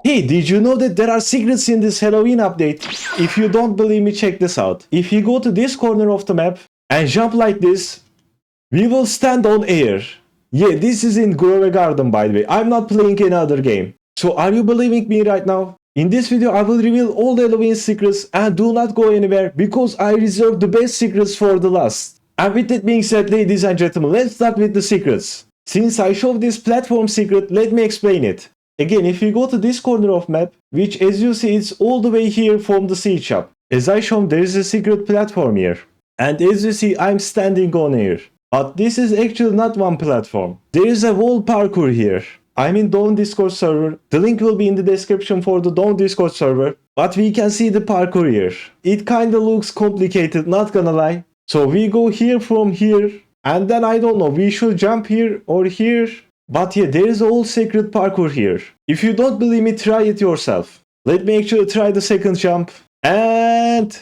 Hey, did you know that there are secrets in this Halloween update? If you don't believe me, check this out. If you go to this corner of the map and jump like this, we will stand on air. Yeah, this is in Grove Garden, by the way. I'm not playing any other game. So are you believing me right now? In this video, I will reveal all the Halloween secrets and do not go anywhere because I reserve the best secrets for the last. And with that being said, ladies and gentlemen, let's start with the secrets. Since I showed this platform secret, let me explain it. Again, if you go to this corner of map, which as you see it's all the way here from the seed shop. As I shown, there is a secret platform here. And as you see, I'm standing on here. But this is actually not one platform. There is a wall parkour here. I'm in Dawn Discord server. The link will be in the description for the Dawn Discord server. But we can see the parkour here. It kinda looks complicated, not gonna lie. So we go here from here. And then I don't know, we should jump here or here. But yeah, there is a whole secret parkour here. If you don't believe me, try it yourself. Let me actually try the second jump. And...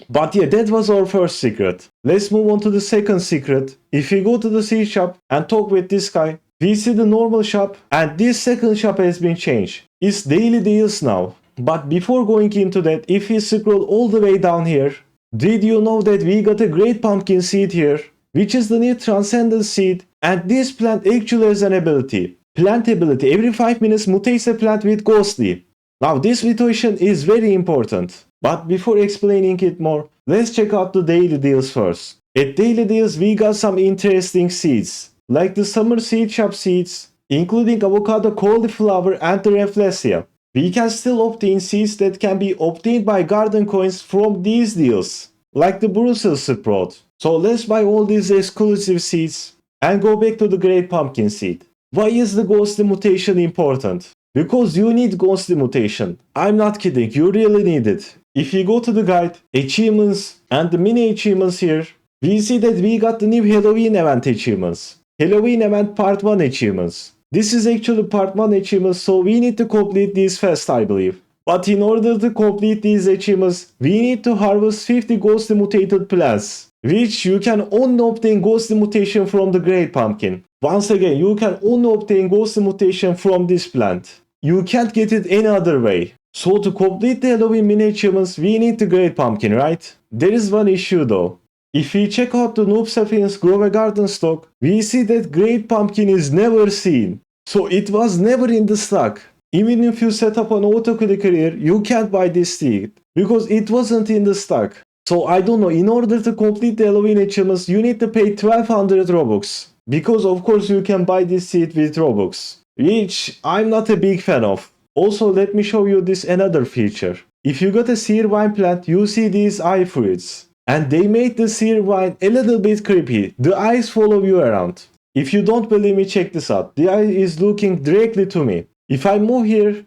But yeah, that was our first secret. Let's move on to the second secret. If you go to the seed shop and talk with this guy, we see the normal shop and this second shop has been changed. It's daily deals now. But before going into that, if you scroll all the way down here, did you know that we got a great pumpkin seed here? Which is the new transcendent seed, and this plant actually has an ability. Plant ability, every 5 minutes mutates a plant with ghostly. Now this mutation is very important. But before explaining it more, let's check out the daily deals first. At daily deals we got some interesting seeds, like the summer seed shop seeds, including avocado, cauliflower and the rafflesia. We can still obtain seeds that can be obtained by garden coins from these deals, like the Brussels sprout. So let's buy all these exclusive seeds and go back to the great pumpkin seed. Why is the ghostly mutation important? Because you need ghostly mutation. I'm not kidding, you really need it. If you go to the guide, achievements and the mini achievements here, we see that we got the new Halloween event achievements. Halloween event part 1 achievements. This is actually part 1 achievements, so we need to complete these fast, I believe. But in order to complete these achievements, we need to harvest 50 ghostly mutated plants, which you can only obtain ghostly mutation from the great pumpkin. Once again, you can only obtain ghostly mutation from this plant. You can't get it any other way. So to complete the Halloween mini achievements, we need the great pumpkin, right? There is one issue though. If we check out the Noob Sapiens Grove Garden stock, we see that great pumpkin is never seen. So it was never in the stock. Even if you set up an auto clicker here, you can't buy this seed because it wasn't in the stock. So I don't know, in order to complete the Halloween achievements, you need to pay 1200 Robux. Because of course you can buy this seed with Robux, which I'm not a big fan of. Also, let me show you this another feature. If you got a sear vine plant, you see these eye fruits. And they made the sear vine a little bit creepy. The eyes follow you around. If you don't believe me, check this out. The eye is looking directly to me. If I move here,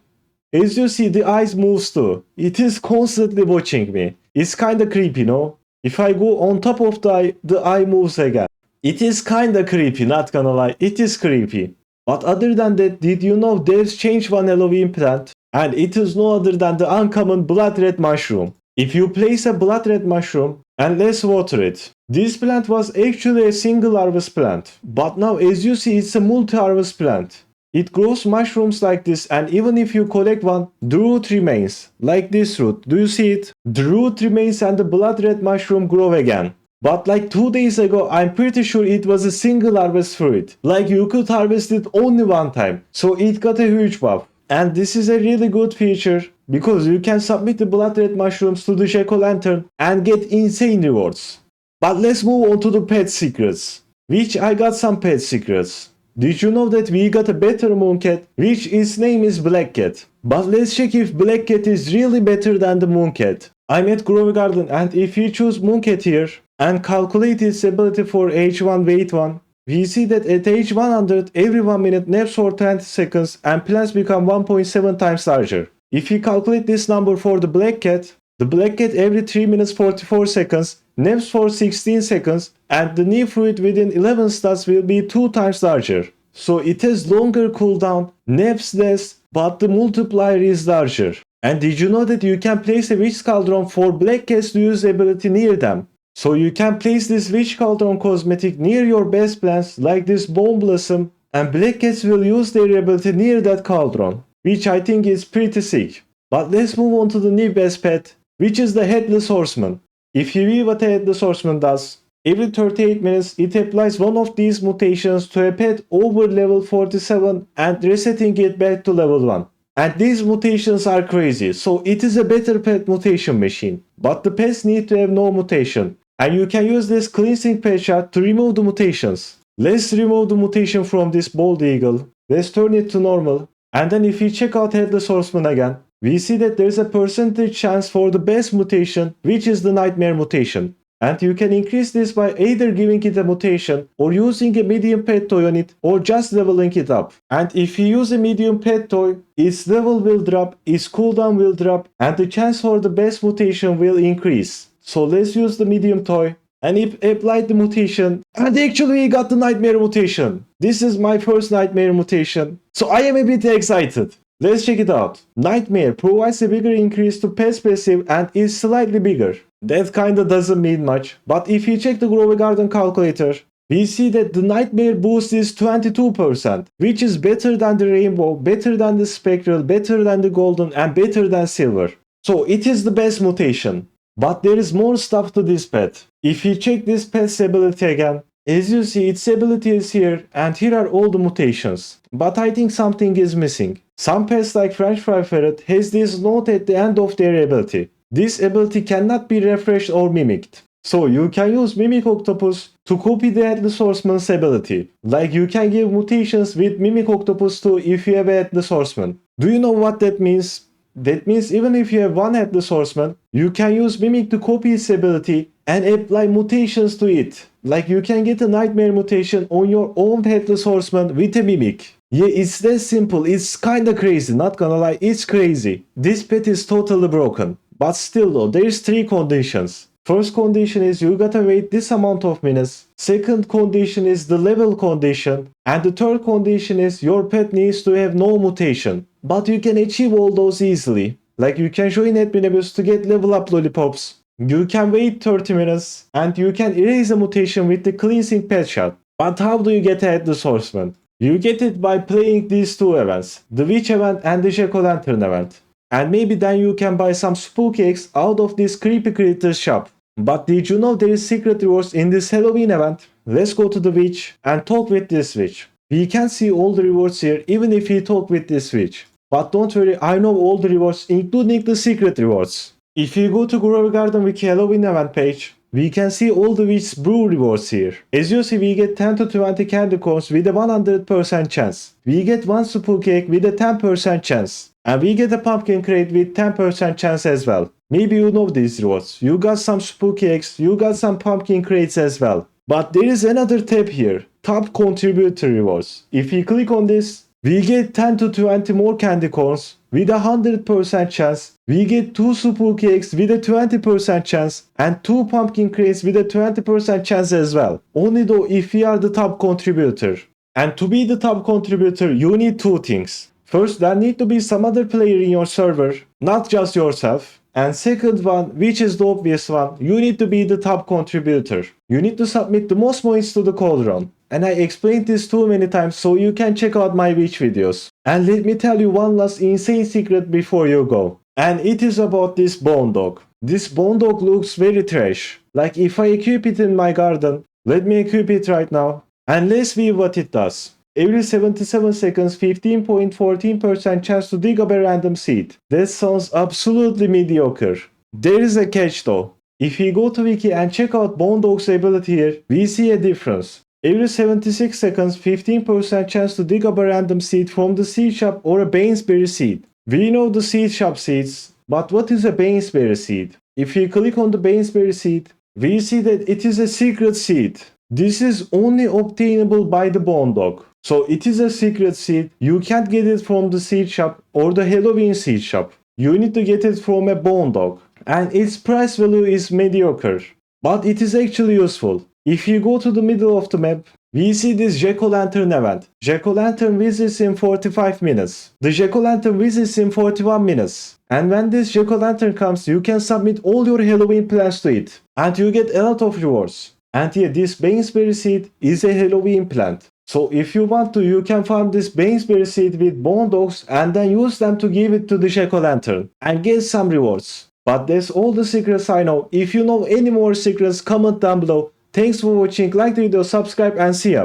as you see, the eyes moves too. It is constantly watching me. It's kinda creepy, no? If I go on top of the eye moves again. It is kinda creepy, not gonna lie. It is creepy. But other than that, did you know there's changed one Halloween plant? And it is no other than the uncommon blood red mushroom. If you place a blood red mushroom and let's water it. This plant was actually a single harvest plant. But now as you see, it's a multi-harvest plant. It grows mushrooms like this, and even if you collect one, the root remains. Like this root, do you see it? The root remains and the blood red mushroom grow again. But like 2 days ago, I'm pretty sure it was a single harvest fruit. Like you could harvest it only one time. So it got a huge buff. And this is a really good feature because you can submit the blood red mushrooms to the jack-o'-lantern and get insane rewards. But let's move on to the pet secrets. Which I got some pet secrets. Did you know that we got a better mooncat, which its name is Black Cat? But let's check if Black Cat is really better than the mooncat. I'm at Grove Garden, and if you choose mooncat here and calculate its ability for age 1 weight 1, we see that at age 100 every 1 minute naps for 20 seconds and plants become 1.7 times larger. If you calculate this number for the Black Cat every 3 minutes 44 seconds naps for 16 seconds, and the new fruit within 11 stats will be 2 times larger. So it has longer cooldown, naps less, but the multiplier is larger. And did you know that you can place a witch cauldron for black cats to use the ability near them? So you can place this witch cauldron cosmetic near your best plants like this bone blossom, and black cats will use their ability near that cauldron. which I think is pretty sick. But let's move on to the new best pet, which is the Headless Horseman. If you view what a Headless Horseman does, every 38 minutes it applies one of these mutations to a pet over level 47 and resetting it back to level 1. And these mutations are crazy, so it is a better pet mutation machine. But the pets need to have no mutation. And you can use this cleansing pet shot to remove the mutations. Let's remove the mutation from this bald eagle. Let's turn it to normal. And then if we check out Headless Horseman again, we see that there is a percentage chance for the best mutation, which is the Nightmare mutation. And you can increase this by either giving it a mutation, or using a medium pet toy on it, or just leveling it up. And if you use a medium pet toy, its level will drop, its cooldown will drop, and the chance for the best mutation will increase. So let's use the medium toy. And it applied the mutation, and actually we got the Nightmare mutation. This is my first Nightmare mutation, so I am a bit excited. Let's check it out. Nightmare provides a bigger increase to pet's passive and is slightly bigger. That kinda doesn't mean much, but if you check the Grove Garden calculator, we see that the Nightmare boost is 22%, which is better than the Rainbow, better than the Spectral, better than the Golden, and better than Silver. So it is the best mutation. But there is more stuff to this pet. If you check this pet's ability again, as you see its ability is here and here are all the mutations. But I think something is missing. Some pets like French Fry Ferret has this note at the end of their ability. This ability cannot be refreshed or mimicked. So you can use Mimic Octopus to copy the Headless Horseman's ability. Like you can give mutations with Mimic Octopus too if you have a Headless Horseman. Do you know what that means? That means even if you have one Headless Horseman, you can use Mimic to copy its ability and apply mutations to it. Like you can get a Nightmare mutation on your own Headless Horseman with a Mimic. Yeah, it's that simple. It's kinda crazy, not gonna lie, it's crazy. This pet is totally broken. But still though, there's 3 conditions. First condition is you gotta wait this amount of minutes. Second condition is the level condition. And the third condition is your pet needs to have no mutation. But you can achieve all those easily. Like you can join Adminabus to get level up lollipops. You can wait 30 minutes. And you can erase a mutation with the cleansing pet shot. But how do you get a Headless Horseman? You get it by playing these 2 events. The Witch event and the Jack-o'-lantern event. And maybe then you can buy some spooky eggs out of this Creepy Critters shop. But did you know there is secret rewards in this Halloween event? Let's go to the witch and talk with this witch. We can see all the rewards here even if we talk with this witch. But don't worry, I know all the rewards including the secret rewards. If you go to Grove Garden Wiki Halloween event page, we can see all the witch's brew rewards here. As you see, we get 10 to 20 candy corns with a 100% chance. We get 1 spooky egg with a 10% chance. And we get a pumpkin crate with 10% chance as well. Maybe you know these rewards. You got some spooky eggs, you got some pumpkin crates as well. But there is another tab here. Top contributor rewards. If we click on this, we get 10 to 20 more candy corns with a 100% chance. We get 2 spooky eggs with a 20% chance and 2 pumpkin crates with a 20% chance as well. Only though if we are the top contributor. And to be the top contributor, you need 2 things. First, there need to be some other player in your server, not just yourself. And second one, which is the obvious one, you need to be the top contributor. You need to submit the most points to the cauldron. And I explained this too many times so you can check out my witch videos. And let me tell you one last insane secret before you go. And it is about this bone dog. This bone dog looks very trash. Like if I equip it in my garden, let me equip it right now. And let's see what it does. Every 77 seconds, 15.14% chance to dig up a random seed. That sounds absolutely mediocre. There is a catch though. If we go to Wiki and check out Bone Dog's ability here, we see a difference. Every 76 seconds, 15% chance to dig up a random seed from the seed shop or a Bainsberry seed. We know the seed shop seeds, but what is a Bainsberry seed? If we click on the Bainsberry seed, we see that it is a secret seed. This is only obtainable by the Bone Dog. So it is a secret seed. You can't get it from the seed shop or the Halloween seed shop. You need to get it from a Bone Dog. And its price value is mediocre. But it is actually useful. If you go to the middle of the map, we see this Jack-o'-lantern event. Jack-o'-lantern visits in 45 minutes. The Jack-o'-lantern visits in 41 minutes. And when this Jack-o'-lantern comes, you can submit all your Halloween plans to it. And you get a lot of rewards. And yeah, this Bainsberry seed is a Halloween plant. So if you want to, you can farm this Bainsberry seed with bone dogs and then use them to give it to the jack-o'-lantern and get some rewards. But that's all the secrets I know. If you know any more secrets, comment down below. Thanks for watching, like the video, subscribe and see ya.